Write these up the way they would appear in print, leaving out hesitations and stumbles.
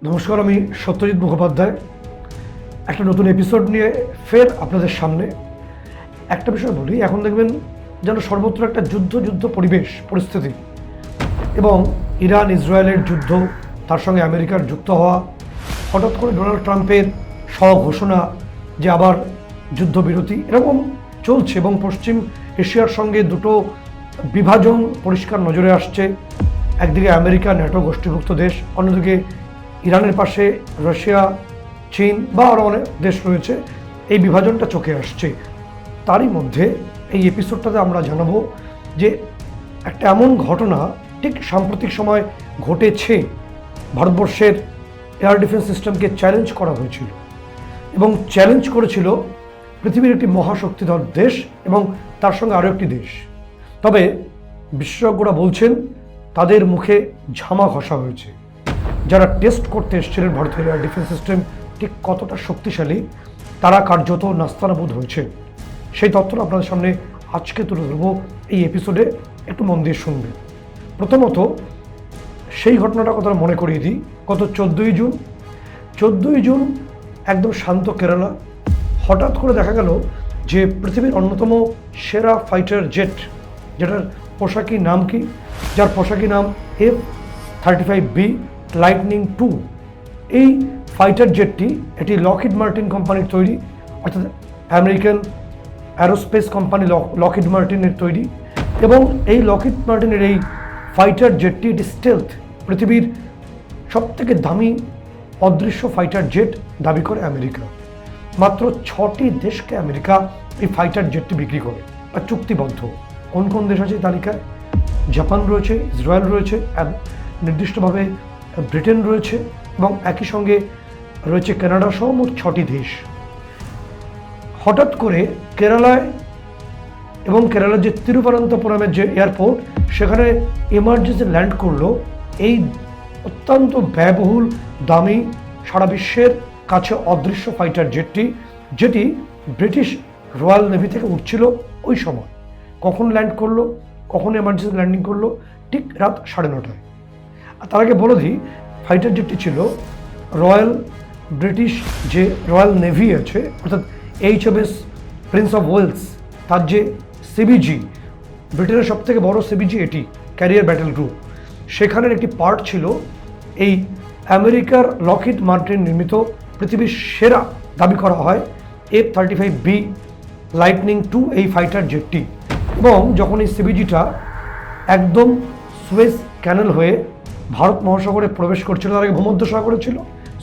নমস্কার, আমি সত্যজিৎ মুখোপাধ্যায় একটা নতুন এপিসোড নিয়ে ফের আপনাদের সামনে। একটা বিষয় বলি, এখন দেখবেন যেন সর্বত্র একটা যুদ্ধ পরিস্থিতি এবং ইরান ইসরায়েলের যুদ্ধ, তার সঙ্গে আমেরিকার যুক্ত হওয়া, হঠাৎ করে ডোনাল্ড ট্রাম্পের স্বঘোষণা যে আবার যুদ্ধবিরতি, এরকম চলছে এবং পশ্চিম এশিয়ার সঙ্গে দুটো বিভাজন পরিষ্কার নজরে আসছে। একদিকে আমেরিকা ন্যাটো গোষ্ঠীভুক্ত দেশ, অন্যদিকে ইরানের পাশে রাশিয়া, চীন বা আরও অনেক দেশ রয়েছে। এই বিভাজনটা চোখে আসছে। তারই মধ্যে এই এপিসোডটাতে আমরা জানাবো যে একটা এমন ঘটনা ঠিক সাম্প্রতিক সময় ঘটেছে। ভারতবর্ষের এয়ার ডিফেন্স সিস্টেমকে চ্যালেঞ্জ করা হয়েছিল এবং চ্যালেঞ্জ করেছিল পৃথিবীর একটি মহাশক্তিধর দেশ এবং তার সঙ্গে আরও একটি দেশ। তবে বিশেষজ্ঞরা বলছেন তাদের মুখে ঝামা ঘষা হয়েছে। যারা টেস্ট করতে এসেছিলেন ভারতের এয়ার ডিফেন্স সিস্টেম ঠিক কতটা শক্তিশালী, তারা কার্যত নাস্তানাবুদ হয়েছে। সেই তথ্যটা আপনাদের সামনে আজকে তুলে ধরবো এই এপিসোডে, একটু মন দিয়ে শুনবেন। প্রথমত সেই ঘটনাটা কথা মনে করিয়ে দিই। গত 14ই জুন একদম শান্ত কেরালা, হঠাৎ করে দেখা গেল যে পৃথিবীর অন্যতম সেরা ফাইটার জেট, যেটার পোশাকি নাম কি, যার পোশাকি নাম F-35B লাইটনিং 2, এই ফাইটার জেটটি এটি লকহিড মার্টিন কোম্পানির তৈরি, অর্থাৎ আমেরিকান অ্যারোস্পেস কোম্পানি লকহিড মার্টিনের তৈরি। এবং এই লকহিড মার্টিনের এই ফাইটার জেটটি এটি স্টেলথ, পৃথিবীর সবথেকে দামি অদৃশ্য ফাইটার জেট দাবি করে আমেরিকা। মাত্র 6টি দেশকে আমেরিকা এই ফাইটার জেটটি বিক্রি করে বা চুক্তিবদ্ধ। কোন কোন দেশ আছে এই তালিকায়? জাপান রয়েছে, ইসরায়েল রয়েছে, নির্দিষ্টভাবে ব্রিটেন রয়েছে এবং একই সঙ্গে রয়েছে কানাডা সহ মোট 6টি দেশ। হঠাৎ করে কেরালায় এবং কেরালার যে তিরুবনন্তপুরমের যে এয়ারপোর্ট, সেখানে এমার্জেন্সি ল্যান্ড করলো এই অত্যন্ত ব্যয়বহুল, দামি, সারা বিশ্বের কাছে অদৃশ্য ফাইটার জেটটি, যেটি ব্রিটিশ রয়্যাল নেভি থেকে উঠছিল ওই সময়। কখন ল্যান্ড করলো, কখন এমার্জেন্সি ল্যান্ডিং করলো? ঠিক রাত 9:30টায়। আর তার আগে বলে দিই, ফাইটার জেটটি ছিল ব্রিটিশ যে রয়্যাল নেভি আছে, অর্থাৎ HMS প্রিন্স অফ ওয়েলস, তার যে সিবিজি, ব্রিটেনের সবথেকে বড় সিবিজি এটি, ক্যারিয়ার ব্যাটেল গ্রুপ, সেখানের একটি পার্ট ছিল এই আমেরিকার লকহিড মার্টিন নির্মিত পৃথিবীর সেরা দাবি করা হয় F-35B লাইটনিং 2 এই ফাইটার জেটটি। এবং যখন এই সিবিজিটা একদম সুয়েজ ক্যানেল হয়ে ভারত মহাসাগরে প্রবেশ করছিল, তার আগে ভূমধ্যসাগরে ছিল,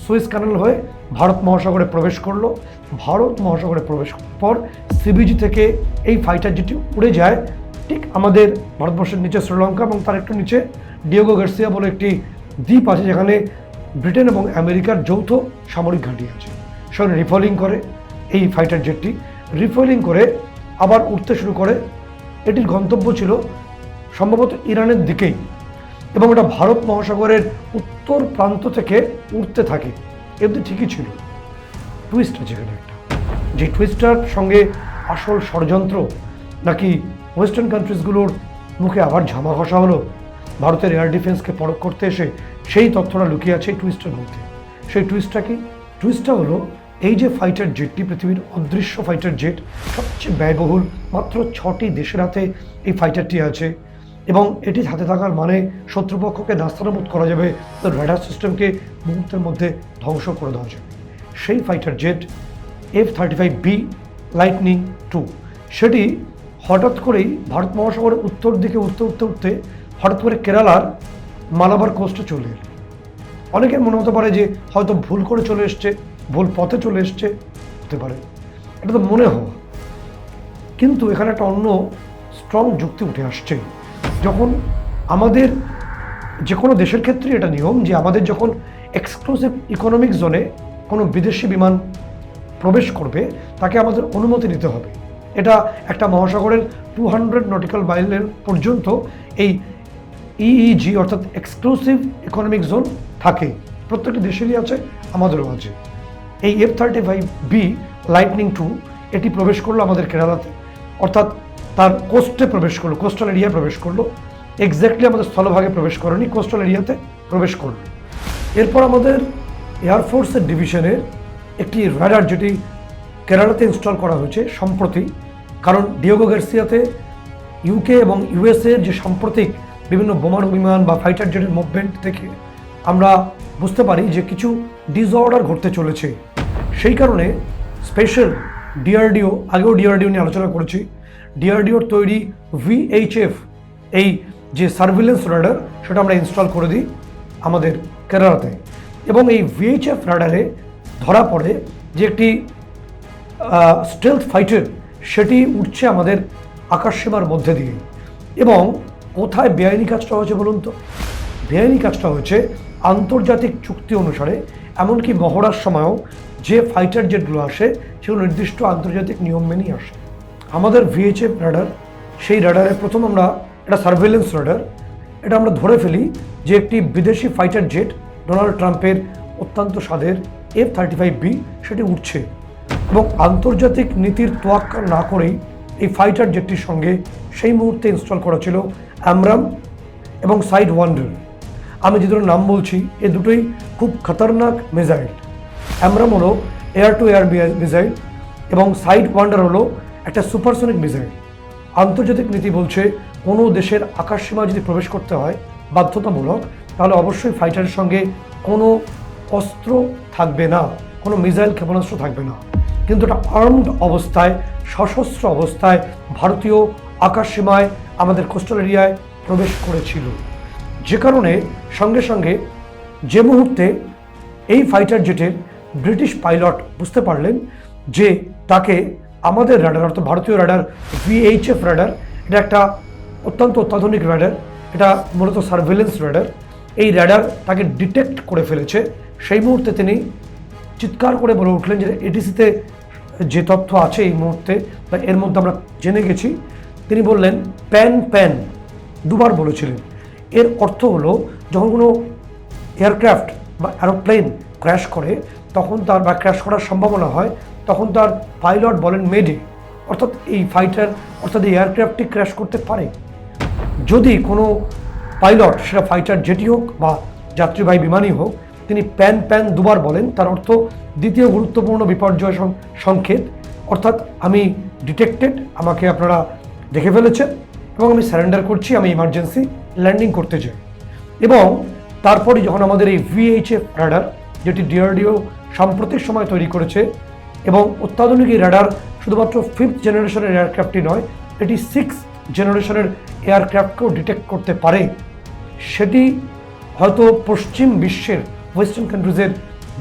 সুয়েজ ক্যানেল হয়ে ভারত মহাসাগরে প্রবেশ করলো। ভারত মহাসাগরে প্রবেশ করার পর সিবিজি থেকে এই ফাইটার জেটটি উড়ে যায় ঠিক আমাদের ভারতবর্ষের নিচে শ্রীলঙ্কা এবং তার একটু নিচে ডিয়েগো গার্সিয়া বলে একটি দ্বীপ আছে, যেখানে ব্রিটেন এবং আমেরিকার যৌথ সামরিক ঘাঁটি আছে। সেখানে রিফয়েলিং করে এই ফাইটার জেটটি, রিফয়েলিং করে আবার উঠতে শুরু করে। এটির গন্তব্য ছিল সম্ভবত ইরানের দিকেই এবং এটা ভারত মহাসাগরের উত্তর প্রান্ত থেকে উঠতে থাকে। এমনি ঠিকই ছিল। টুইস্ট আছে এখানে একটা, যে টুইস্টার সঙ্গে আসল ষড়যন্ত্র নাকি ওয়েস্টার্ন কান্ট্রিজগুলোর মুখে আবার ঝামা ঘষা হলো ভারতের এয়ার ডিফেন্সকে পরখ করতে এসে, সেই তথ্যটা লুকিয়ে আছে এই টুইস্টের মধ্যে। সেই টুইস্টটা কি? টুইস্টটা হলো এই যে ফাইটার জেটটি, পৃথিবীর অদৃশ্য ফাইটার জেট, সবচেয়ে ব্যয়বহুল, মাত্র 6টি দেশের হাতে এই ফাইটারটি আছে এবং এটি হাতে থাকার মানে শত্রুপক্ষকে নাস্তানাবুদ করা যাবে, তার রেডার সিস্টেমকে মুহূর্তের মধ্যে ধ্বংস করে দেওয়া যাবে। সেই ফাইটার জেট F-35B লাইটনিং 2, সেটি হঠাৎ করেই ভারত মহাসাগরের উত্তর দিকে উঠতে হঠাৎ করে কেরালার মালাবার কোস্টে চলে এলো। অনেকের মনে হতে পারে যে হয়তো ভুল করে চলে এসছে, ভুল পথে চলে এসছে, হতে পারে, এটা তো মনে হওয়া। কিন্তু এখানে একটা অন্য স্ট্রং যুক্তি উঠে আসছে। যখন আমাদের যে কোনো দেশের ক্ষেত্রে এটা নিয়ম যে আমাদের যখন এক্সক্লুসিভ ইকোনমিক জোনে কোনো বিদেশি বিমান প্রবেশ করবে, তাকে আমাদের অনুমতি নিতে হবে। এটা একটা মহাসাগরের 200 নটিক্যাল মাইলের পর্যন্ত এই EEG অর্থাৎ এক্সক্লুসিভ ইকোনমিক জোন থাকে। প্রত্যেকটি দেশেরই আছে, আমাদেরও আছে। এই F-35B লাইটনিং 2 এটি প্রবেশ করলো আমাদের কেরালাতে, অর্থাৎ তার কোস্টে প্রবেশ করলো, কোস্টাল এরিয়ায় প্রবেশ করলো। এক্স্যাক্টলি আমাদের স্থলভাগে প্রবেশ করেনি, কোস্টাল এরিয়াতে প্রবেশ করলো। এরপর আমাদের এয়ারফোর্সের ডিভিশনের একটি রাডার যেটি কেরালাতে ইনস্টল করা হয়েছে সম্প্রতি, কারণ ডিয়েগো গার্সিয়াতে ইউকে এবং ইউএসএ যে সাম্প্রতিক বিভিন্ন বোমারু বিমান বা ফাইটার জেটের মুভমেন্ট থেকে আমরা বুঝতে পারি যে কিছু ডিসঅর্ডার ঘটতে চলেছে। সেই কারণে স্পেশাল ডিআরডিও, আগেও ডিআরডিও নিয়ে আলোচনা করেছি, ডিআরডিওর তৈরি VHF এই যে সার্ভিলেন্স রাডার সেটা আমরা ইনস্টল করে দিই আমাদের কেরালাতে। এবং এই VHF রাডারে ধরা পড়ে যে একটি স্টেলথ ফাইটার সেটি উঠছে আমাদের আকাশসীমার মধ্যে দিয়ে। এবং কোথায় বেআইনি কাজটা হয়েছে বলুন তো? বেআইনি কাজটা হয়েছে আন্তর্জাতিক চুক্তি অনুসারে, এমনকি মহড়ার সময়ও যে ফাইটার জেটগুলো আসে সেগুলো নির্দিষ্ট আন্তর্জাতিক নিয়ম মেনেই আসে। আমাদের VHF রাডার, সেই রাডারে প্রথম আমরা এটা সার্ভেলেন্স রাডার, এটা আমরা ধরে ফেলি যে একটি বিদেশি ফাইটার জেট ডোনাল্ড ট্রাম্পের অত্যন্ত স্বাদের F-35B সেটি উঠছে। এবং আন্তর্জাতিক নীতির তোয়াক্কা না করেই এই ফাইটার জেটটির সঙ্গে সেই মুহূর্তে ইনস্টল করা ছিল অ্যামরাম এবং সাইড ওয়ান্ডার। আমি যে দুটো নাম বলছি এ দুটোই খুব খতরনাক মিসাইল। অ্যামরাম হলো এয়ার টু এয়ার মিসাইল এবং সাইড ওয়ান্ডার হলো একটা সুপারসনিক মিসাইল। আন্তর্জাতিক নীতি বলছে কোনো দেশের আকাশসীমা যদি প্রবেশ করতে হয় বাধ্যতামূলক, তাহলে অবশ্যই ফাইটারের সঙ্গে কোনো অস্ত্র থাকবে না, কোনো মিসাইল ক্ষেপণাস্ত্র থাকবে না। কিন্তু এটা আর্মড অবস্থায়, সশস্ত্র অবস্থায় ভারতীয় আকাশসীমায় আমাদের কোস্টাল এরিয়ায় প্রবেশ করেছিল, যে কারণে সঙ্গে সঙ্গে যে মুহূর্তে এই ফাইটার জেটের ব্রিটিশ পাইলট বুঝতে পারলেন যে তাকে আমাদের রাডার, অর্থাৎ ভারতীয় রাডার VHF রাডার, এটা একটা অত্যন্ত অত্যাধুনিক রাডার, এটা মূলত সার্ভেলেন্স রাডার, এই রাডার তাকে ডিটেক্ট করে ফেলেছে। সেই মুহূর্তে তিনি চিৎকার করে বলে উঠলেন যে এটিসিতে যে তথ্য আছে এই মুহূর্তে বা এর মধ্যে আমরা জেনে গেছি, তিনি বললেন প্যান প্যান দুবার বলেছিলেন। এর অর্থ হলো যখন কোনো এয়ারক্রাফট বা অ্যারোপ্লেন ক্র্যাশ করে তখন তার বা ক্র্যাশ করার সম্ভাবনা হয়, তখন তার পাইলট বলেন মেডে, অর্থাৎ এই ফাইটার অর্থাৎ এই এয়ারক্রাফটটি ক্র্যাশ করতে পারে। যদি কোনো পাইলট, সেটা ফাইটার জেটই হোক বা যাত্রীবাহী বিমানই হোক, তিনি প্যান প্যান দুবার বলেন, তার অর্থ দ্বিতীয় গুরুত্বপূর্ণ বিপর্যয় সংকেত, অর্থাৎ আমি ডিটেক্টেড, আমাকে আপনারা দেখে ফেলেছেন এবং আমি সারেন্ডার করছি, আমি ইমার্জেন্সি ল্যান্ডিং করতে চাই। এবং তারপরে যখন আমাদের এই VHF রাডার, যেটি ডিআরডিও সাম্প্রতিক সময় তৈরি করেছে এবং অত্যাধুনিক এই রাডার শুধুমাত্র 5th জেনারেশনের এয়ারক্রাফটই নয়, এটি 6th জেনারেশনের এয়ারক্রাফটকেও ডিটেক্ট করতে পারে। সেটি হয়তো পশ্চিম বিশ্বের ওয়েস্টার্ন কান্ট্রিজের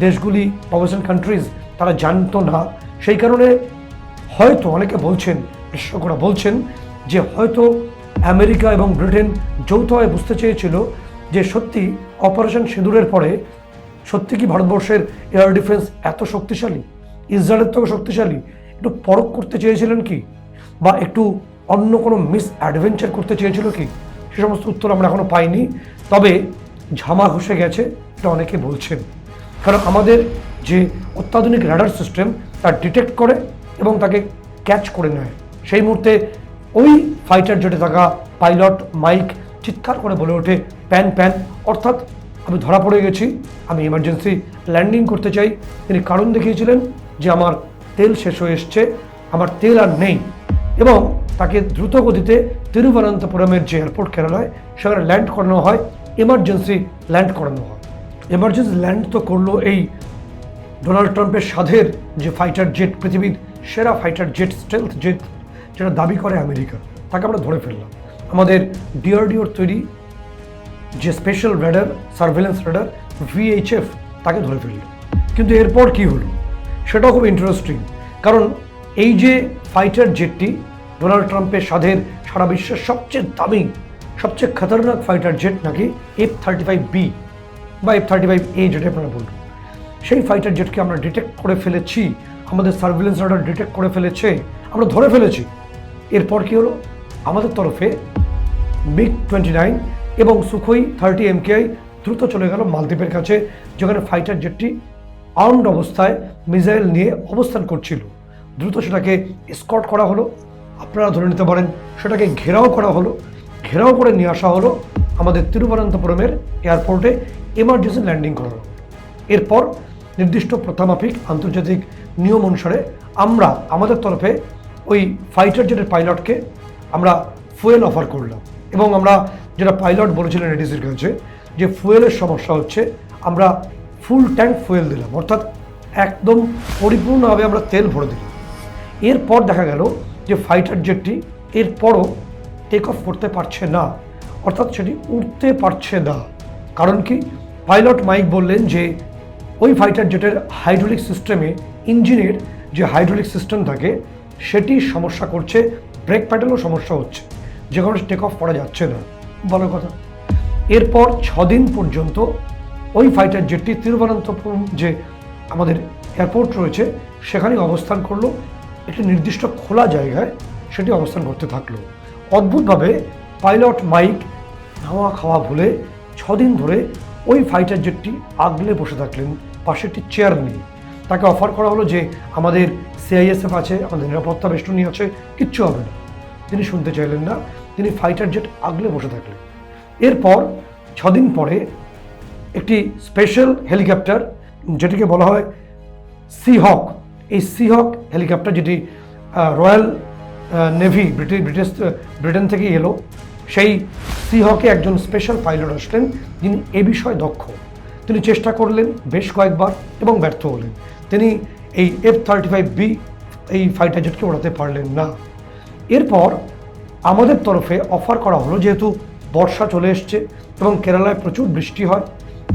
দেশগুলি বা ওয়েস্টার্ন কান্ট্রিজ তারা জানতো না। সেই কারণে হয়তো অনেকে বলছেন, বিশেষজ্ঞরা বলছেন যে হয়তো আমেরিকা এবং ব্রিটেন যৌথভাবে বুঝতে চেয়েছিল যে সত্যি অপারেশন সিঁদুরের পরে সত্যি কি ভারতবর্ষের এয়ার ডিফেন্স এত শক্তিশালী, ইসরায়েলের থেকেও শক্তিশালী? একটু পরখ করতে চেয়েছিলেন কি, বা একটু অন্য কোনো মিস অ্যাডভেঞ্চার করতে চেয়েছিল কি? সে সমস্ত উত্তর আমরা এখনও পাইনি। তবে ঝামা ঘষে গেছে এটা অনেকে বলছেন, কারণ আমাদের যে অত্যাধুনিক রাডার সিস্টেম তা ডিটেক্ট করে এবং তাকে ক্যাচ করে নেয়। সেই মুহূর্তে ওই ফাইটার জেটে থাকা পাইলট মাইক চিৎকার করে বলে ওঠে প্যান প্যান, অর্থাৎ আমি ধরা পড়ে গেছি, আমি ইমার্জেন্সি ল্যান্ডিং করতে চাই। তিনি কারণ দেখিয়েছিলেন যে আমার তেল শেষ হয়ে এসছে, আমার তেল আর নেই, এবং তাকে দ্রুত গতিতে তিরুবনন্তপুরমের যে এয়ারপোর্ট কেরালায় সেখানে ল্যান্ড করানো হয়, এমার্জেন্সি ল্যান্ড করানো হয়। এমার্জেন্সি ল্যান্ড তো করলো এই ডোনাল্ড ট্রাম্পের সাধের যে ফাইটার জেট, পৃথিবীর সেরা ফাইটার জেট, স্টেলথ জেট, যেটা দাবি করে আমেরিকা, তাকে আমরা ধরে ফেললাম। আমাদের ডিআরডিওর তৈরি যে special radar, surveillance radar VHF, তাকে ধরে ফেলল। কিন্তু এরপর কি হলো সেটাও খুব ইন্টারেস্টিং, কারণ এই যে ফাইটার জেটটি ডোনাল্ড ট্রাম্পের সাধের সারা বিশ্বের সবচেয়ে দামি, সবচেয়ে খতরনাক ফাইটার জেট নাকি F-35B বা F-35A যেটা আপনারা বলবেন, সেই ফাইটার জেটকে আমরা ডিটেক্ট করে ফেলেছি, আমাদের সার্ভিলেন্স রাডার ডিটেক্ট করে ফেলেছে, আমরা ধরে ফেলেছি। এরপর কি হলো, আমাদের তরফে MiG-29 এবং সুখোই 30 MKI দ্রুত চলে গেল মালদ্বীপের কাছে, যেখানে ফাইটার জেটটি আর্মড অবস্থায় মিসাইল নিয়ে অবস্থান করছিল। দ্রুত সেটাকে এসকর্ট করা হলো, আপনারা ধরে নিতে পারেন সেটাকে ঘেরাও করা হলো, ঘেরাও করে নিয়ে আসা হলো আমাদের তিরুবনন্তপুরমের এয়ারপোর্টে, এমার্জেন্সি ল্যান্ডিং করা হলো। এরপর নির্দিষ্ট প্রথামাফিক আন্তর্জাতিক নিয়ম অনুসারে আমরা আমাদের তরফে ওই ফাইটার জেটের পাইলটকে আমরা ফুয়েল অফার করলাম, এবং আমরা যেটা পাইলট বলেছিলেন এডিসির কাছে যে ফুয়েলের সমস্যা হচ্ছে, আমরা ফুল ট্যাঙ্ক ফুয়েল দিলাম, অর্থাৎ একদম পরিপূর্ণভাবে আমরা তেল ভরে দিলাম। এরপর দেখা গেল যে ফাইটার জেটটি এরপরও টেক অফ করতে পারছে না, অর্থাৎ সেটি উঠতে পারছে না। কারণ কি? পাইলট মাইক বললেন যে ওই ফাইটার জেটের হাইড্রোলিক সিস্টেমে, ইঞ্জিনের যে হাইড্রোলিক সিস্টেম থাকে সেটি সমস্যা করছে, ব্রেক প্যাডেলও সমস্যা হচ্ছে, যে কারণে টেক অফ করা যাচ্ছে না। ভালো কথা। এরপর 6 দিন পর্যন্ত ওই ফাইটার জেটটি তিরুবনন্তপুরম যে আমাদের এয়ারপোর্ট রয়েছে সেখানেই অবস্থান করলো, একটি নির্দিষ্ট খোলা জায়গায় সেটি অবস্থান করতে থাকলো। অদ্ভুতভাবে পাইলট মাইক নাওয়া খাওয়া ভুলে 6 দিন ধরে ওই ফাইটার জেটটি আগলে বসে থাকলেন, পাশে একটি চেয়ার নিয়ে। তাকে অফার করা হলো যে আমাদের সিআইএসএফ আছে, আমাদের নিরাপত্তা বেষ্টনী আছে, কিচ্ছু হবে না। তিনি শুনতে চাইলেন না, তিনি ফাইটার জেট আগলে বসে থাকলেন। এরপর 6 দিন পরে একটি স্পেশাল হেলিকপ্টার, যেটিকে বলা হয় সিহক, এই সিহক হেলিকপ্টার, যেটি রয়্যাল নেভি ব্রিটেন থেকে এলো, সেই সিহকে একজন স্পেশাল পাইলট আসলেন যিনি এ বিষয়ে দক্ষ। তিনি চেষ্টা করলেন বেশ কয়েকবার এবং ব্যর্থ হলেন। তিনি এই F-35B এই ফাইটার জেটকে ওড়াতে পারলেন না। এরপর আমাদের তরফে অফার করা হলো, যেহেতু বর্ষা চলে এসছে এবং কেরালায় প্রচুর বৃষ্টি হয়,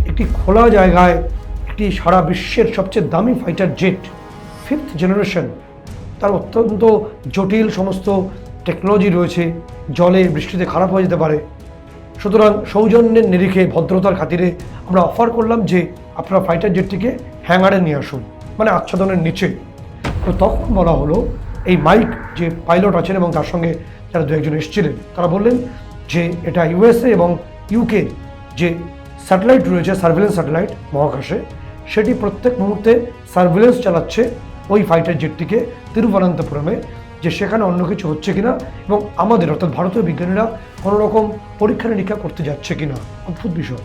একটি খোলা জায়গায় একটি সারা বিশ্বের সবচেয়ে দামি ফাইটার জেট, 5th জেনারেশন, তার অত্যন্ত জটিল সমস্ত টেকনোলজি রয়েছে, জলে বৃষ্টিতে খারাপ হয়ে যেতে পারে। সুতরাং সৌজন্যের নিরিখে, ভদ্রতার খাতিরে আমরা অফার করলাম যে আপনারা ফাইটার জেটটিকে হ্যাঙ্গারে নিয়ে আসুন, মানে আচ্ছাদনের নিচে। তো তখন বলা হলো, এই মাইক যে পাইলট আছেন এবং তার সঙ্গে যারা 2-1 এসেছিলেন, তারা বললেন যে এটা ইউএসএ এবং ইউকে যে স্যাটেলাইট রয়েছে, সার্ভেলেন্স স্যাটেলাইট মহাকাশে, সেটি প্রত্যেক মুহূর্তে সার্ভেলেন্স চালাচ্ছে ওই ফাইটার জেটটিকে তিরুবনন্তপুরমে, যে সেখানে অন্য কিছু হচ্ছে কিনা এবং আমাদের অর্থাৎ ভারতীয় বিজ্ঞানীরা কোনো রকম পরীক্ষা নিরীক্ষা করতে যাচ্ছে কিনা। অদ্ভুত বিষয়।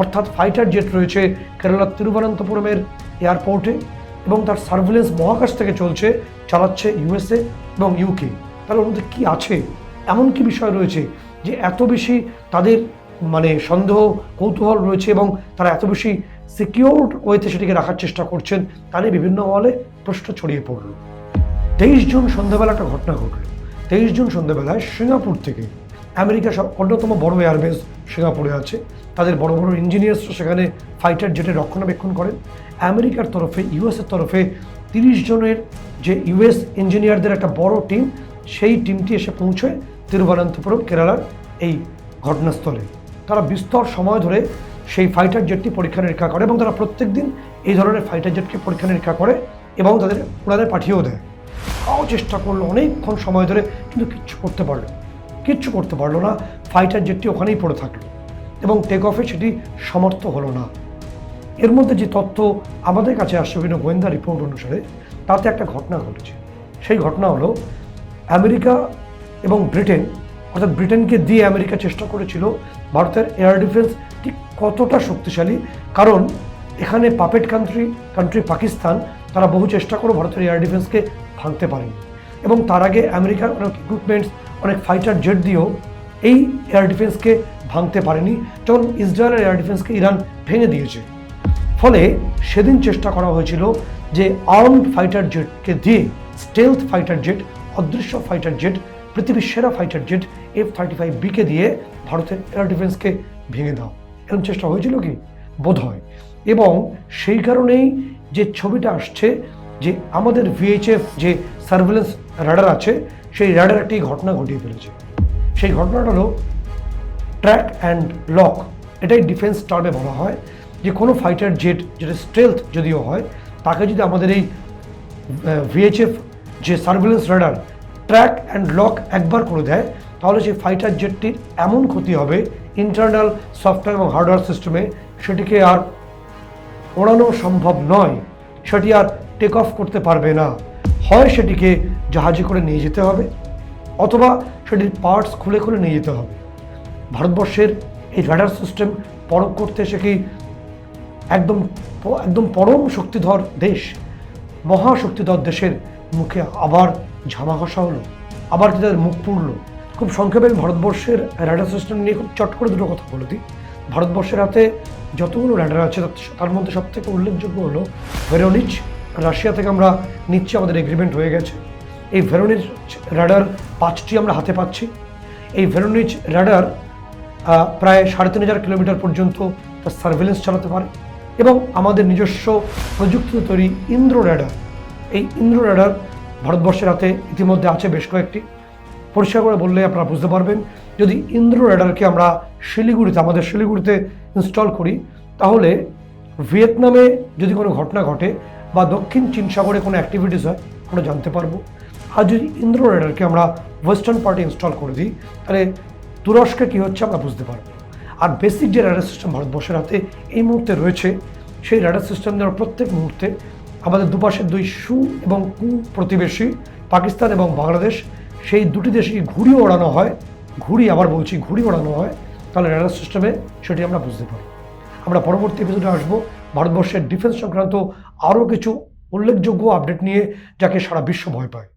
অর্থাৎ ফাইটার জেট রয়েছে কেরালার তিরুবনন্তপুরমের এয়ারপোর্টে এবং তার সার্ভেলেন্স মহাকাশ থেকে চলছে, চালাচ্ছে ইউএসএ এবং ইউকে। তার মধ্যে কী আছে, এমন কি বিষয় রয়েছে যে এত বেশি তাদের মানে সন্দেহ, কৌতূহল রয়েছে এবং তারা এত বেশি সিকিউরড ওয়েতে সেটিকে রাখার চেষ্টা করছেন, তারই বিভিন্ন মহলে প্রশ্ন ছড়িয়ে পড়ল। 23 জুন সন্ধ্যাবেলা একটা ঘটনা ঘটল। 23 জুন সন্ধ্যাবেলায় সিঙ্গাপুর থেকে, আমেরিকা সব অন্যতম বড় এয়ারবেস সিঙ্গাপুরে আছে, তাদের বড় বড় ইঞ্জিনিয়ার্সরা সেখানে ফাইটার জেটের রক্ষণাবেক্ষণ করেন। আমেরিকার তরফে, ইউএসের তরফে 30 জনের যে ইউএস ইঞ্জিনিয়ারদের একটা বড় টিম, সেই টিমটি এসে পৌঁছয় তিরুবনন্তপুরম কেরালার এই ঘটনাস্থলে। তারা বিস্তর সময় ধরে সেই ফাইটার জেটটি পরীক্ষা নিরীক্ষা করে এবং তারা প্রত্যেক দিন এই ধরনের ফাইটার জেটকে পরীক্ষা নিরীক্ষা করে এবং তাদের উড়ানে পাঠিয়েও দেয়। তাও চেষ্টা করলো অনেকক্ষণ সময় ধরে, কিন্তু কিচ্ছু করতে পারলো না। ফাইটার জেটটি ওখানেই পড়ে থাকলো এবং টেক অফে সেটি সমর্থ হলো না। এর মধ্যে যে তথ্য আমাদের কাছে আসছে বিভিন্ন গোয়েন্দা রিপোর্ট অনুসারে, তাতে একটা ঘটনা ঘটেছে। সেই ঘটনা হলো, আমেরিকা এবং ব্রিটেন, অর্থাৎ ব্রিটেনকে দিয়ে আমেরিকা চেষ্টা করেছিল ভারতের এয়ার ডিফেন্স ঠিক কতটা শক্তিশালী। কারণ এখানে পাপেট কান্ট্রি পাকিস্তান, তারা বহু চেষ্টা করে ভারতের এয়ার ডিফেন্সকে ভাঙতে পারেনি এবং তার আগে আমেরিকার অনেক ইকুইপমেন্টস, অনেক ফাইটার জেট দিয়েও এই এয়ার ডিফেন্সকে ভাঙতে পারেনি, যখন ইসরায়েলের এয়ার ডিফেন্সকে ইরান ভেঙে দিয়েছে। ফলে সেদিন চেষ্টা করা হয়েছিল যে আর্মড ফাইটার জেটকে দিয়ে, স্টেলথ ফাইটার জেট, অদৃশ্য ফাইটার জেট, পৃথিবীর সেরা ফাইটার জেট F-35Bকে দিয়ে ভারতের এয়ার ডিফেন্সকে ভেঙে দাও। এরকম চেষ্টা হয়েছিল কি বোধ হয়। এবং সেই কারণেই যে ছবিটা আসছে, যে আমাদের VHF যে সার্ভেলেন্স রাডার আছে, সেই রাডার একটি ঘটনা ঘটিয়ে ফেলেছে। সেই ঘটনাটা হলো ট্র্যাক অ্যান্ড লক। এটাই ডিফেন্স টার্মে বলা হয় যে কোনো ফাইটার জেট, যেটা স্টেলথ যদিও হয়, তাকে যদি আমাদের এই VHF যে surveillance radar track and lock একবার করে দেয়, তাহলে সেই ফাইটার জেটটির এমন ক্ষতি হবে ইন্টারনাল সফটওয়্যার এবং হার্ডওয়্যার সিস্টেমে, সেটিকে আর ওড়ানো সম্ভব নয়, সেটি আর টেক অফ করতে পারবে না। হয় সেটিকে জাহাজে করে নিয়ে যেতে হবে, অথবা সেটির পার্টস খুলে খুলে নিয়ে যেতে হবে। ভারতবর্ষের এই রাডার সিস্টেম পরখ করতে এসে কি একদম পরম শক্তিধর দেশ, মহাশক্তিধর দেশের মুখে আবার ঝামা ঘষা হলো, আবার তাদের মুখ পুড়লো। খুব সংক্ষেপে আমি ভারতবর্ষের র্যাডার সিস্টেম নিয়ে খুব চট করে দুটো কথা বলে দিই। ভারতবর্ষের হাতে যতগুলো র্যাডার আছে তার মধ্যে সবথেকে উল্লেখযোগ্য হলো ভেরোনিচ। রাশিয়া থেকে আমরা নিচ্ছি, আমাদের এগ্রিমেন্ট হয়ে গেছে। এই ভেরোনিচ র্যাডার 5টি আমরা হাতে পাচ্ছি। এই ভেরোনিচ র্যাডার প্রায় 3500 কিলোমিটার পর্যন্ত তার সার্ভেলেন্স চালাতে পারে এবং আমাদের নিজস্ব প্রযুক্তিতে তৈরি ইন্দ্র র্যাডার, এই ইন্দ্র র্যাডার ভারতবর্ষের হাতে ইতিমধ্যে আছে বেশ কয়েকটি। পরিষ্কার করে বললে আপনারা বুঝতে পারবেন, যদি ইন্দ্র র্যাডারকে আমরা আমাদের শিলিগুড়িতে ইনস্টল করি, তাহলে ভিয়েতনামে যদি কোনো ঘটনা ঘটে বা দক্ষিণ চীন সাগরে কোনো অ্যাক্টিভিটিস হয় আমরা জানতে পারবো। আর যদি ইন্দ্র র্যাডারকে আমরা ওয়েস্টার্ন পার্টে ইনস্টল করে দিই, তাহলে তুরস্কে কী হচ্ছে আমরা বুঝতে পারবো। আর বেসিক যে র্যাডার সিস্টেম ভারতবর্ষের হাতে এই মুহূর্তে রয়েছে, সেই র্যাডার সিস্টেম দ্বারা প্রত্যেক মুহূর্তে আমাদের দুপাশের দুই সু এবং কু প্রতিবেশী পাকিস্তান এবং বাংলাদেশ, সেই দুটি দেশে ঘুড়ি ওড়ানো হয়, ঘুড়ি ওড়ানো হয়, তাহলে র্যাডার সিস্টেমে সেটি আমরা বুঝতে পারি। আমরা পরবর্তী এপিসোডে আসবো ভারতবর্ষের ডিফেন্স সংক্রান্ত আরও কিছু উল্লেখযোগ্য আপডেট নিয়ে, যাকে সারা বিশ্ব ভয় পায়।